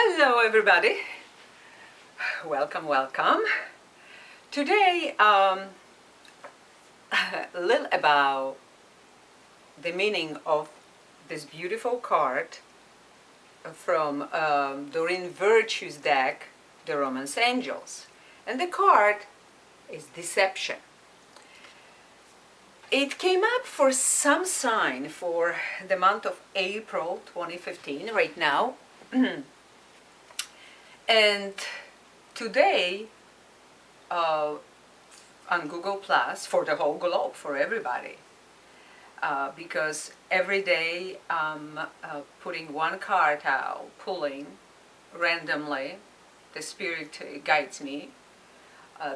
Hello everybody, welcome. Today a little about the meaning of this beautiful card from Doreen Virtue's deck, the Romance Angels, and the card is Deception. It came up for some sign for the month of April 2015 right now. And today, on Google Plus, for the whole globe, for everybody, because every day I'm putting one card out, pulling randomly, the spirit guides me,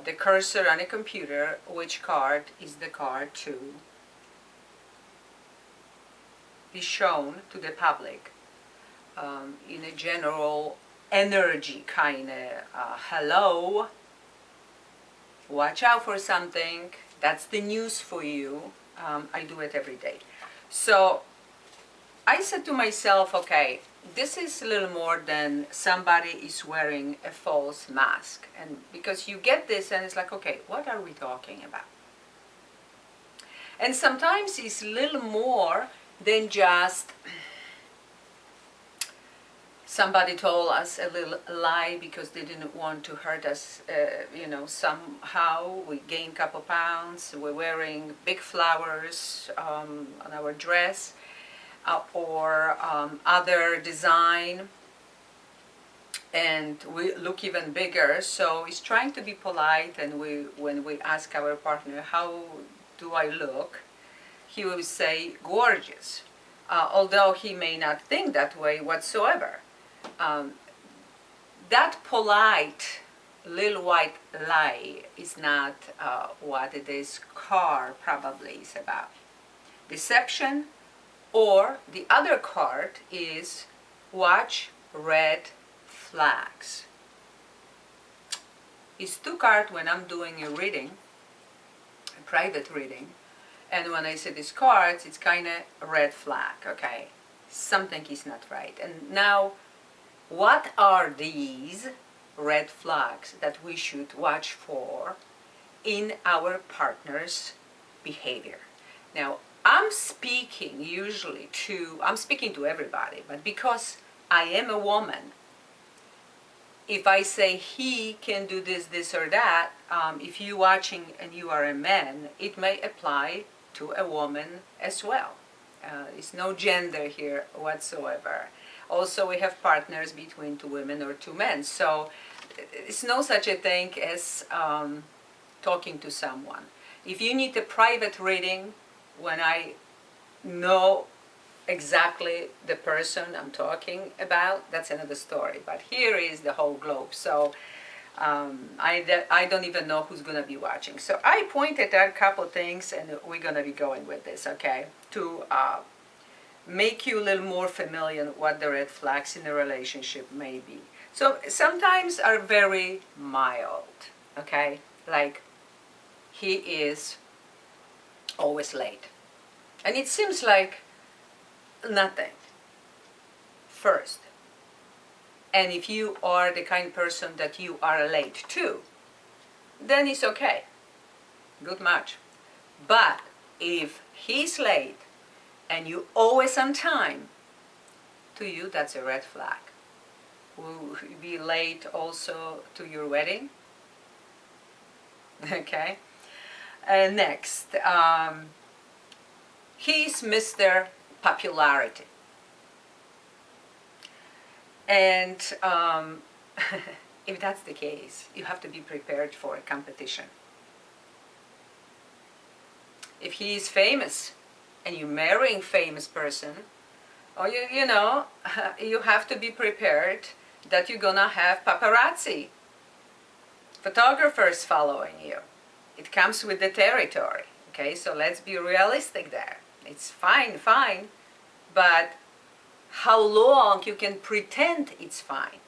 the cursor on a computer, which card is the card to be shown to the public in a general energy kind of hello, watch out for something, that's the news for you. I do it every day. So I said to myself, okay, this is a little more than somebody is wearing a false mask. And because you get this and it's like, okay, what are we talking about? And sometimes it's a little more than just somebody told us a little lie because they didn't want to hurt us, somehow. We gained a couple pounds, we're wearing big flowers on our dress, or other design, and we look even bigger. So it's trying to be polite, and when we ask our partner, how do I look? He will say, gorgeous, although he may not think that way whatsoever. That polite little white lie is not what this card probably is about. Deception, or the other card is watch red flags. It's two cards when I'm doing a reading, a private reading, and when I say these cards, it's kind of a red flag, okay? Something is not right. And now, what are these red flags that we should watch for in our partner's behavior? Now, I'm speaking to everybody, but because I am a woman, if I say he can do this, this or that, if you're watching and you are a man, it may apply to a woman as well. There's no gender here whatsoever. Also, we have partners between two women or two men. So it's no such a thing as talking to someone. If you need a private reading, when I know exactly the person I'm talking about, that's another story. But here is the whole globe. So I don't even know who's going to be watching. So I pointed out a couple things, and we're going to be going with this, okay, to make you a little more familiar with what the red flags in a relationship may be. So sometimes are very mild, okay? Like, he is always late. And it seems like nothing first. And if you are the kind of person that you are late too, then it's okay. Good match. But if he's late, and you always on time, to you that's a red flag. Will you be late also to your wedding? Okay. Next, he's Mr. Popularity. And if that's the case, you have to be prepared for a competition. If he is famous, and you're marrying famous person, or you have to be prepared that you're gonna have paparazzi, photographers following you. It comes with the territory, okay? So let's be realistic there. It's fine, but how long you can pretend it's fine?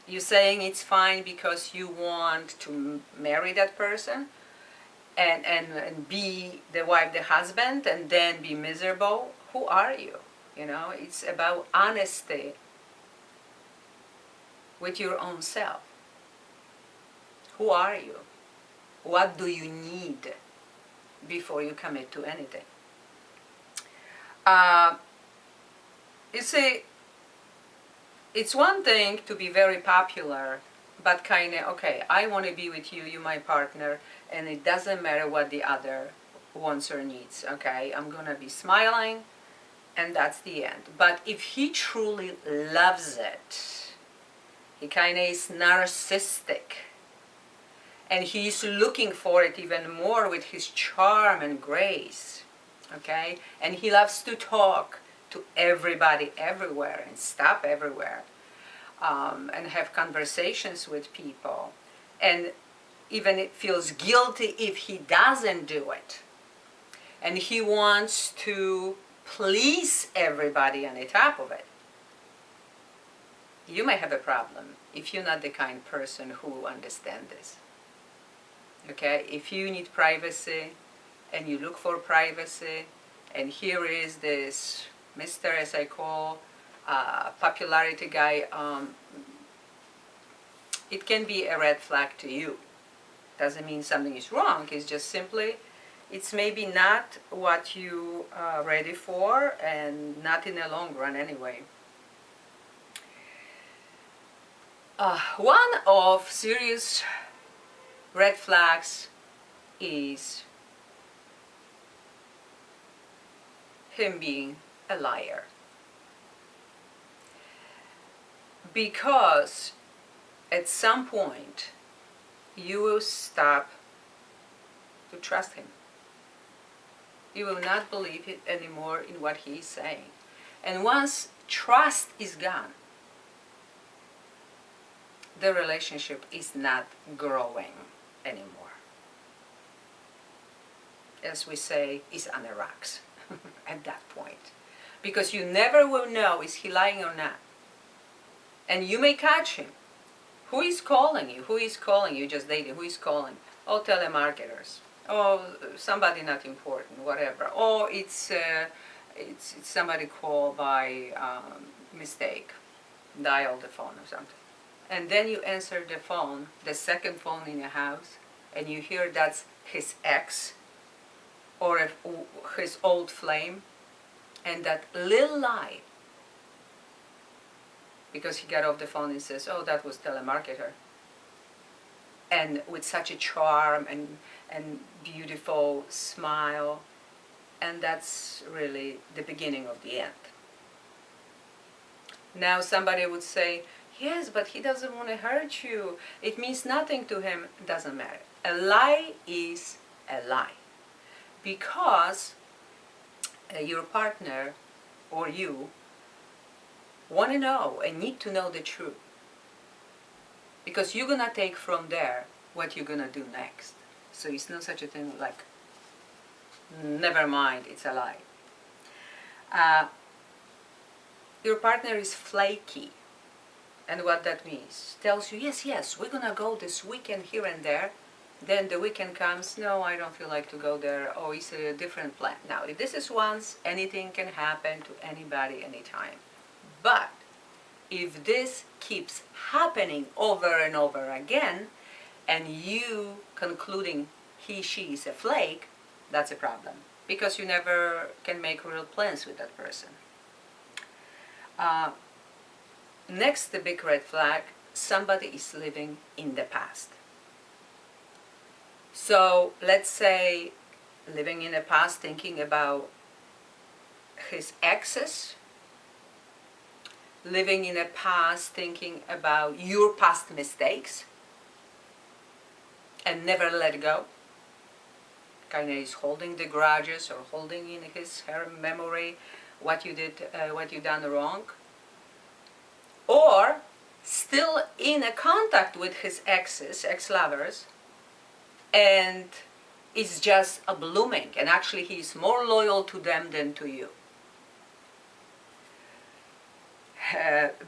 You're saying it's fine because you want to marry that person? And be the wife, the husband, and then be miserable? Who are you? It's about honesty with your own self. Who are you? What do you need before you commit to anything? You see, it's one thing to be very popular, but kind of, okay, I want to be with you, you're my partner, and it doesn't matter what the other wants or needs, okay? I'm going to be smiling, and that's the end. But if he truly loves it, he kind of is narcissistic, and he's looking for it even more with his charm and grace, okay? And he loves to talk to everybody everywhere and stop everywhere, and have conversations with people, and even it feels guilty if he doesn't do it, and he wants to please everybody on the top of it. You may have a problem if you're not the kind of person who understands this. Okay, if you need privacy and you look for privacy, and here is this Mr., as I call, popularity guy, it can be a red flag to you. Doesn't mean something is wrong, it's just simply, it's maybe not what you are ready for, and not in the long run anyway. One of serious red flags is him being a liar. Because at some point you will stop to trust him. You will not believe it anymore in what he is saying. And once trust is gone, the relationship is not growing anymore. As we say, it's on the rocks at that point. Because you never will know, is he lying or not. And you may catch him. Who is calling you? Who is calling you? Just dating. Who is calling? Oh, telemarketers. Oh, somebody not important, whatever. Oh, it's somebody called by mistake. Dial the phone or something. And then you answer the phone, the second phone in the house, and you hear that's his ex or his old flame, and that little lie, because he got off the phone and says, oh, that was telemarketer, and with such a charm and beautiful smile, and that's really the beginning of the end. Now somebody would say, yes, but he doesn't want to hurt you. It means nothing to him. It doesn't matter. A lie is a lie. Because your partner or you want to know and need to know the truth. Because you're going to take from there what you're going to do next. So it's not such a thing like, never mind, it's a lie. Your partner is flaky. And what that means, tells you, yes, yes, we're going to go this weekend here and there. Then the weekend comes, no, I don't feel like to go there. Oh, it's a different plan. Now, if this is once, anything can happen to anybody, anytime. But if this keeps happening over and over again, and you concluding he, she is a flake, that's a problem. Because you never can make real plans with that person. Next, the big red flag, somebody is living in the past. So let's say living in the past, thinking about his exes, living in the past, thinking about your past mistakes, and never let go. Kind of is holding the grudges or holding in her memory what you did, what you done wrong. Or still in a contact with his exes, ex-lovers, and is just a blooming, and actually he's more loyal to them than to you.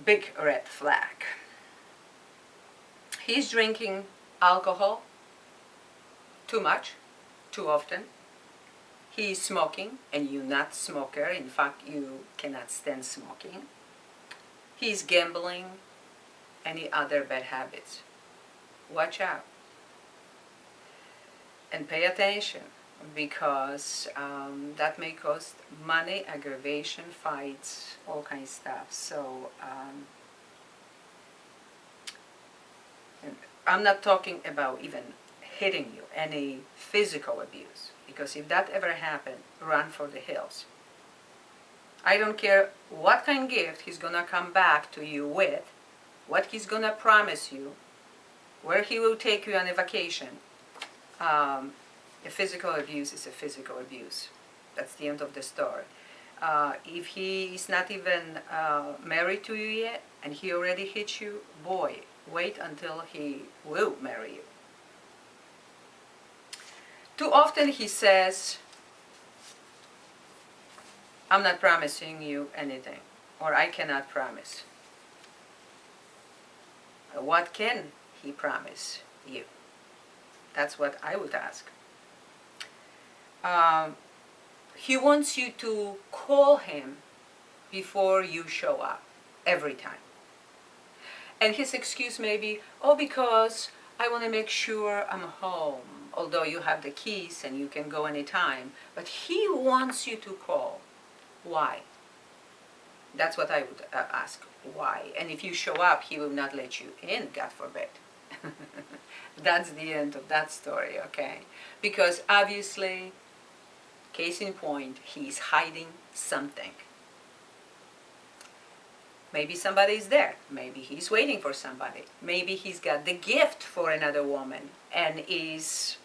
Big red flag. He's drinking alcohol too much, too often. He's smoking, and you're not a smoker. In fact, you cannot stand smoking. He's gambling, any other bad habits. Watch out and pay attention, because that may cost money, aggravation, fights, all kinds of stuff. So and I'm not talking about even hitting you, any physical abuse, because if that ever happened, run for the hills. I don't care what kind of gift he's gonna come back to you with, what he's gonna promise you, where he will take you on a vacation. A physical abuse is a physical abuse. That's the end of the story. If he is not even married to you yet, and he already hit you, boy, wait until he will marry you. Too often he says, I'm not promising you anything, or I cannot promise. What can he promise you? That's what I would ask. He wants you to call him before you show up, every time. And his excuse may be, oh, because I want to make sure I'm home, although you have the keys and you can go anytime. But he wants you to call. Why? That's what I would ask. Why? And if you show up, he will not let you in, God forbid. That's the end of that story, okay? Because obviously, case in point, he's hiding something. Maybe somebody's there. Maybe he's waiting for somebody. Maybe he's got the gift for another woman and is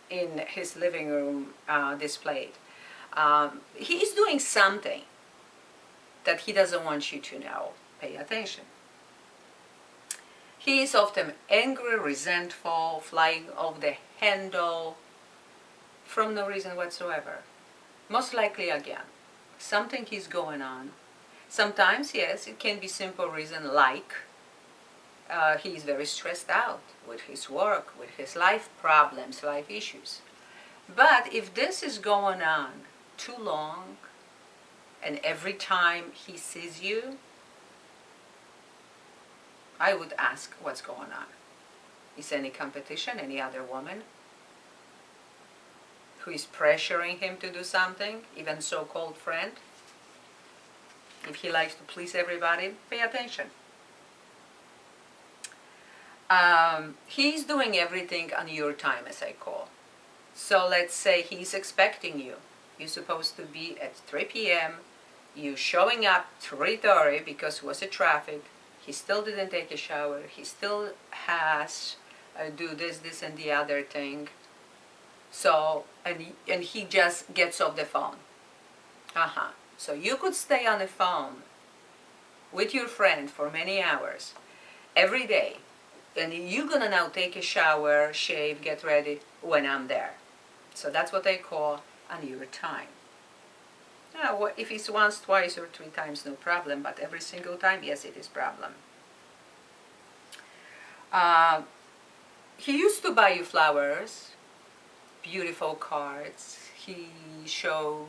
in his living room displayed. He's doing something that he doesn't want you to know. Pay attention. He is often angry, resentful, flying off the handle from no reason whatsoever. Most likely, again, something is going on. Sometimes, yes, it can be simple reason like he is very stressed out with his work, with his life problems, life issues. But if this is going on too long, and every time he sees you, I would ask what's going on. Is any competition, any other woman who is pressuring him to do something, even so-called friend? If he likes to please everybody, pay attention. He's doing everything on your time, as I call. So let's say he's expecting you. You're supposed to be at 3 p.m. You showing up 3:30 because it was a traffic. He still didn't take a shower. He still has do this, and the other thing. So, and he just gets off the phone. So you could stay on the phone with your friend for many hours, every day, and you're gonna now take a shower, shave, get ready when I'm there. So that's what I call on your time. Now, if it's once, twice, or 3 times, no problem, but every single time, yes, it is problem. He used to buy you flowers, beautiful cards. He showed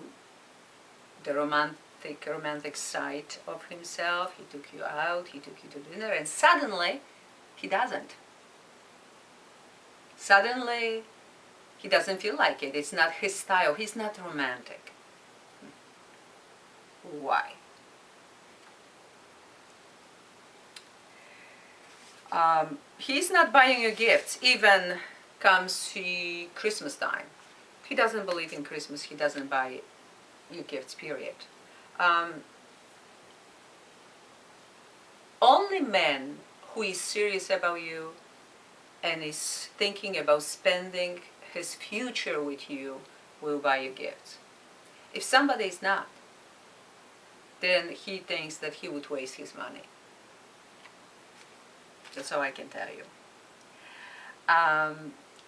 the romantic side of himself. He took you out, he took you to dinner, and suddenly, he doesn't. Suddenly, he doesn't feel like it. It's not his style. He's not romantic. Why? He's not buying you gifts, even comes Christmas time. He doesn't believe in Christmas. He doesn't buy you gifts, period. Only man who is serious about you and is thinking about spending his future with you will buy you gifts. If somebody is not, then he thinks that he would waste his money. That's all I can tell you.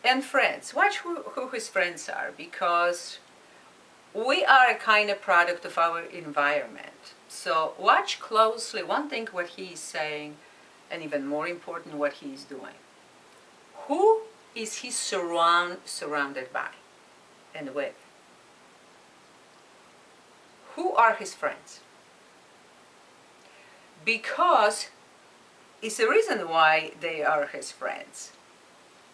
And friends, watch who his friends are, because we are a kind of product of our environment. So watch closely. One thing what he is saying, and even more important, what he is doing. Who is he surrounded by and with? Who are his friends? Because is the reason why they are his friends.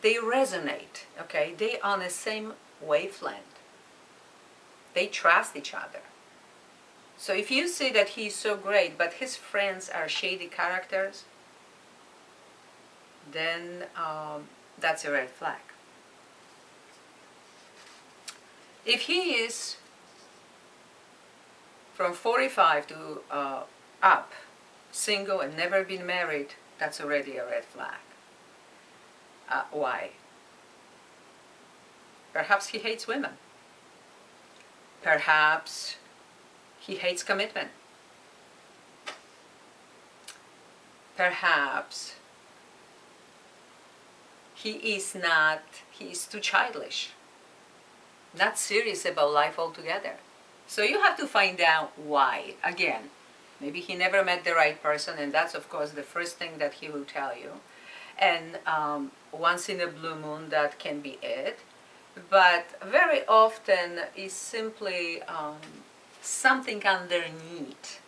They resonate, okay? They on the same wavelength. They trust each other. So if you see that he's so great, but his friends are shady characters, then that's a red flag. If he is from 45 to up, single and never been married, that's already a red flag. Why? Perhaps he hates women. Perhaps he hates commitment. Perhaps he is too childish, not serious about life altogether. So you have to find out why. Again, maybe he never met the right person, and that's of course the first thing that he will tell you. And once in a blue moon, that can be it. But very often is simply something underneath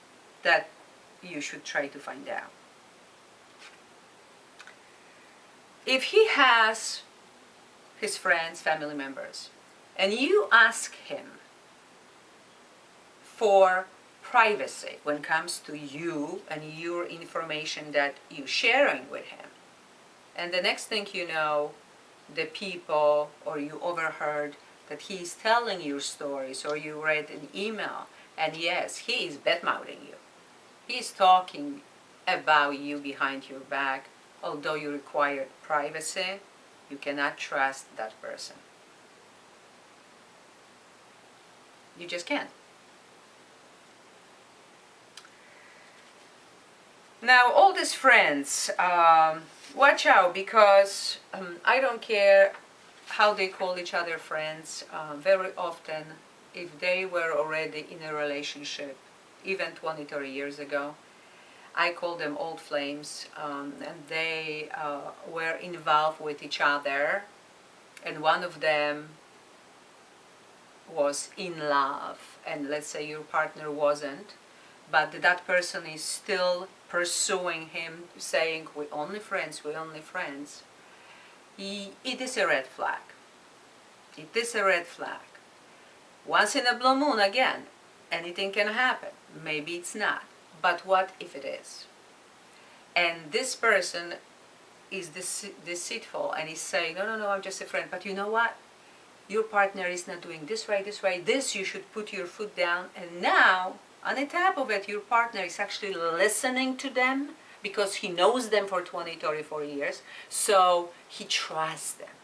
that you should try to find out. If he has his friends, family members, and you ask him for privacy when it comes to you and your information that you're sharing with him, and the next thing you know, the people, or you overheard that he's telling you stories, or you read an email, and yes, he is bad-mouthing you. He's talking about you behind your back. Although you require privacy, you cannot trust that person. You just can't. Now, all these friends, watch out, because I don't care how they call each other friends. Very often, if they were already in a relationship, even 20, 30 years ago, I call them old flames, and they were involved with each other, and one of them was in love, and let's say your partner wasn't, but that person is still pursuing him, saying, we're only friends, we're only friends. It is a red flag. It is a red flag. Once in a blue moon, again, anything can happen. Maybe it's not. But what if it is? And this person is deceitful and is saying, no, no, no, I'm just a friend. But you know what? Your partner is not doing this right, this, you should put your foot down. And now, on the top of it, your partner is actually listening to them because he knows them for 20, 34 years. So he trusts them.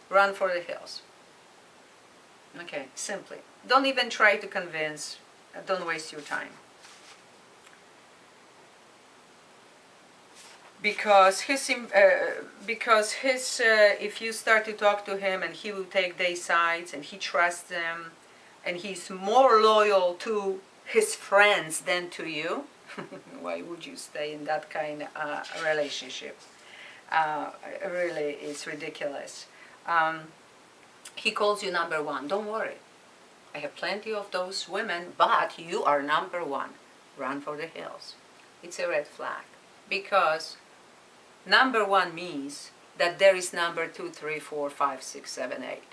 Run for the hills. Okay, simply. Don't even try to convince. Don't waste your time. Because if you start to talk to him and he will take their sides and he trusts them and he's more loyal to his friends than to you, why would you stay in that kind of relationship? Really, it's ridiculous. He calls you number one. Don't worry. I have plenty of those women, but you are number one. Run for the hills. It's a red flag. Because number one means that there is number 2, 3, 4, 5, 6, 7, 8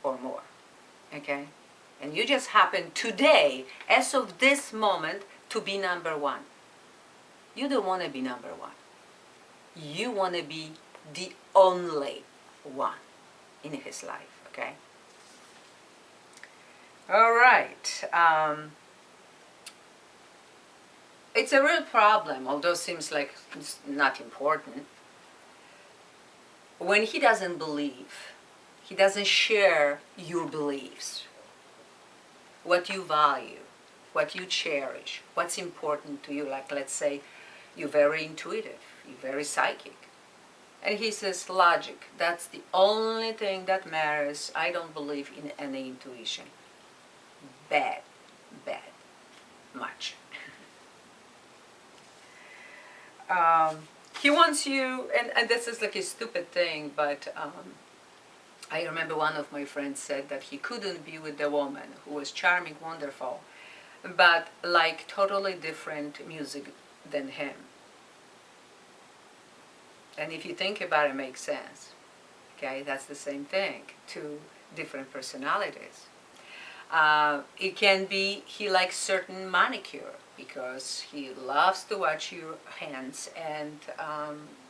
or more. Okay? And you just happen today, as of this moment, to be number one. You don't want to be number one. You want to be the only one in his life. Okay? All right. It's a real problem, although it seems like it's not important. When he doesn't believe, he doesn't share your beliefs, what you value, what you cherish, what's important to you. Like, let's say, you're very intuitive, you're very psychic. And he says, logic, that's the only thing that matters. I don't believe in any intuition. Bad, much. He wants you, and this is like a stupid thing, but I remember one of my friends said that he couldn't be with a woman who was charming, wonderful, but like totally different music than him. And if you think about it, it makes sense. Okay, that's the same thing. Two different personalities. It can be he likes certain manicure because he loves to watch your hands and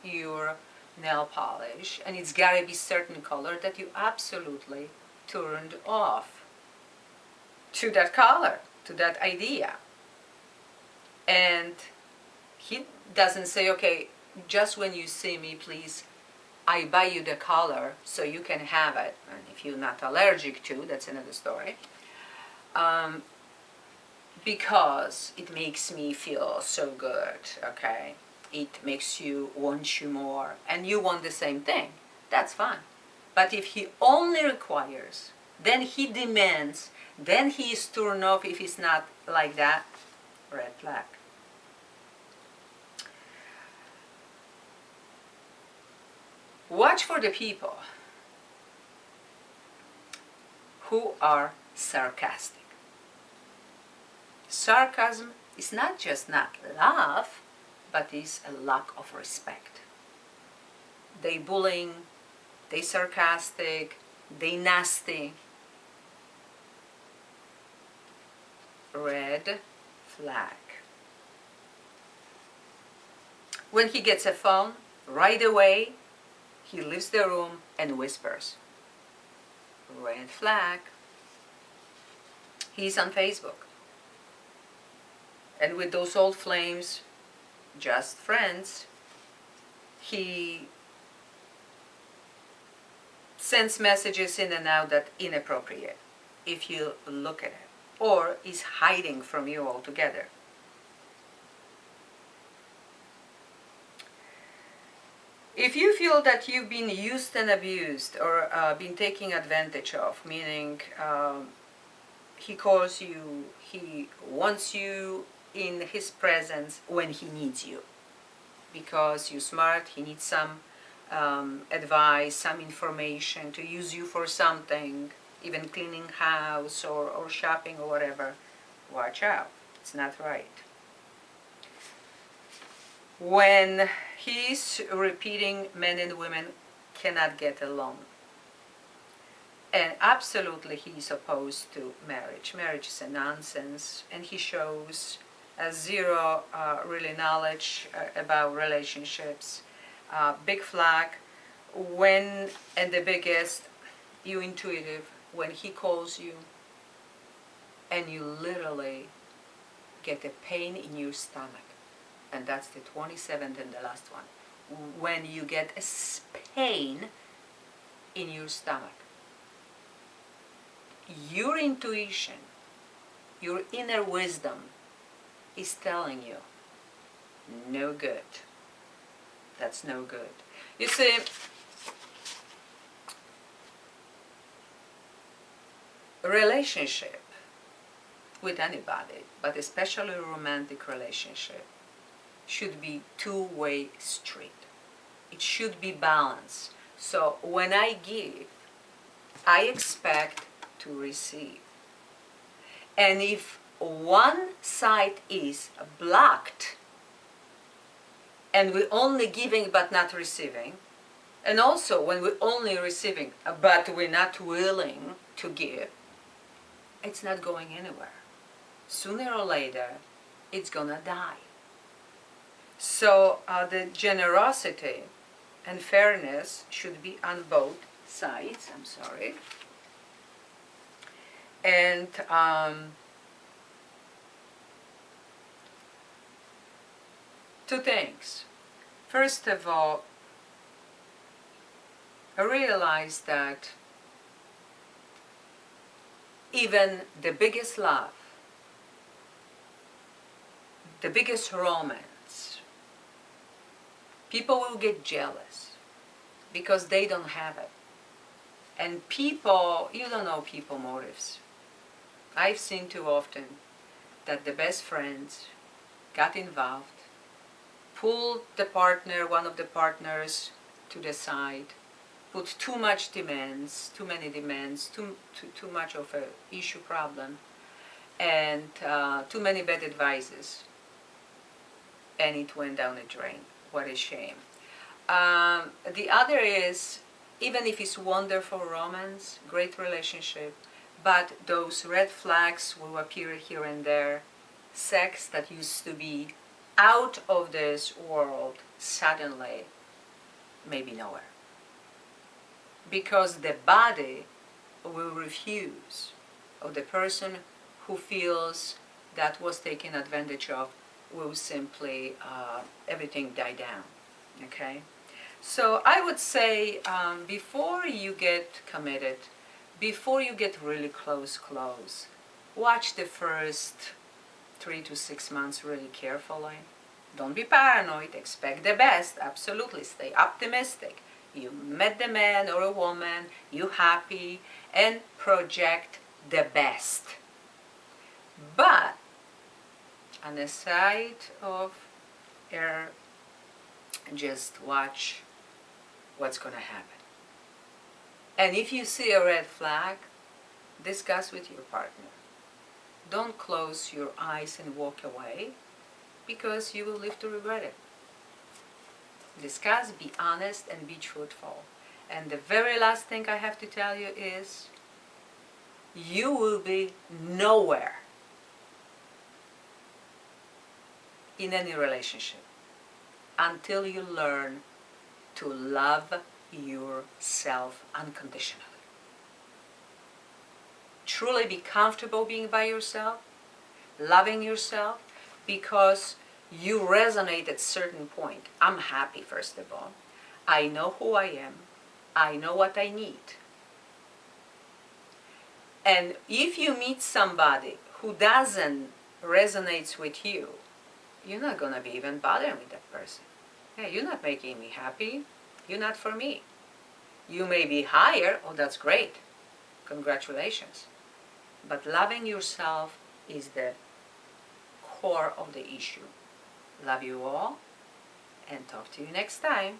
your nail polish, and it's got to be certain color that you absolutely turned off to that color, to that idea. And he doesn't say, okay, just when you see me, please, I buy you the color so you can have it. And if you're not allergic to, that's another story. Because it makes me feel so good, okay? It makes you want you more, and you want the same thing. That's fine. But if he only requires, then he demands, then he is turned off if it's not like that, red flag. Watch for the people who are sarcastic. Sarcasm is not just not love, but is a lack of respect. They bullying, they sarcastic, they nasty. Red flag. When he gets a phone, right away, he leaves the room and whispers. Red flag. He's on Facebook. And with those old flames, just friends, he sends messages in and out that inappropriate if you look at it, or is hiding from you altogether. If you feel that you've been used and abused or been taken advantage of, meaning he calls you, he wants you in his presence when he needs you, because you're smart, he needs some advice, some information to use you for something, even cleaning house or shopping or whatever, watch out, it's not right. When he's repeating men and women cannot get along. And absolutely he's opposed to marriage. Marriage is a nonsense, and he shows zero really knowledge about relationships. Big flag. When, and the biggest, you intuitive, when he calls you and you literally get a pain in your stomach. And that's the 27th and the last one. When you get a pain in your stomach. Your intuition, your inner wisdom is telling you, no good. That's no good. You see, a relationship with anybody, but especially a romantic relationship, should be two-way street. It should be balanced. So when I give, I expect to receive. And if one side is blocked, and we're only giving but not receiving, and also when we're only receiving but we're not willing to give, it's not going anywhere. Sooner or later, it's gonna die. So the generosity and fairness should be on both sides. I'm sorry. And two things. First of all, I realized that even the biggest love, the biggest romance, people will get jealous because they don't have it. And people, you don't know people motives. I've seen too often that the best friends got involved, pulled the partner, one of the partners, to the side, put too much demands, too many demands, too much of an issue problem, and too many bad advices. And it went down the drain. What a shame. The other is, even if it's wonderful romance, great relationship, but those red flags will appear here and there. Sex that used to be out of this world suddenly may be nowhere. Because the body will refuse, or the person who feels that was taken advantage of will simply, everything die down, okay? So I would say before you get committed, before you get really close, watch the first 3 to 6 months really carefully. Don't be paranoid, expect the best, absolutely, stay optimistic. You met the man or a woman, you happy, and project the best. But on the side of error, just watch what's going to happen. And if you see a red flag, discuss with your partner. Don't close your eyes and walk away, because you will live to regret it. Discuss, be honest, and be truthful. And the very last thing I have to tell you is, you will be nowhere in any relationship until you learn to love yourself unconditionally. Truly be comfortable being by yourself, loving yourself, because you resonate at a certain point. I'm happy, first of all. I know who I am. I know what I need. And if you meet somebody who doesn't resonate with you, you're not going to be even bothering with that person. Yeah, you're not making me happy. You're not for me. You may be higher. Oh, that's great. Congratulations. But loving yourself is the core of the issue. Love you all, and talk to you next time.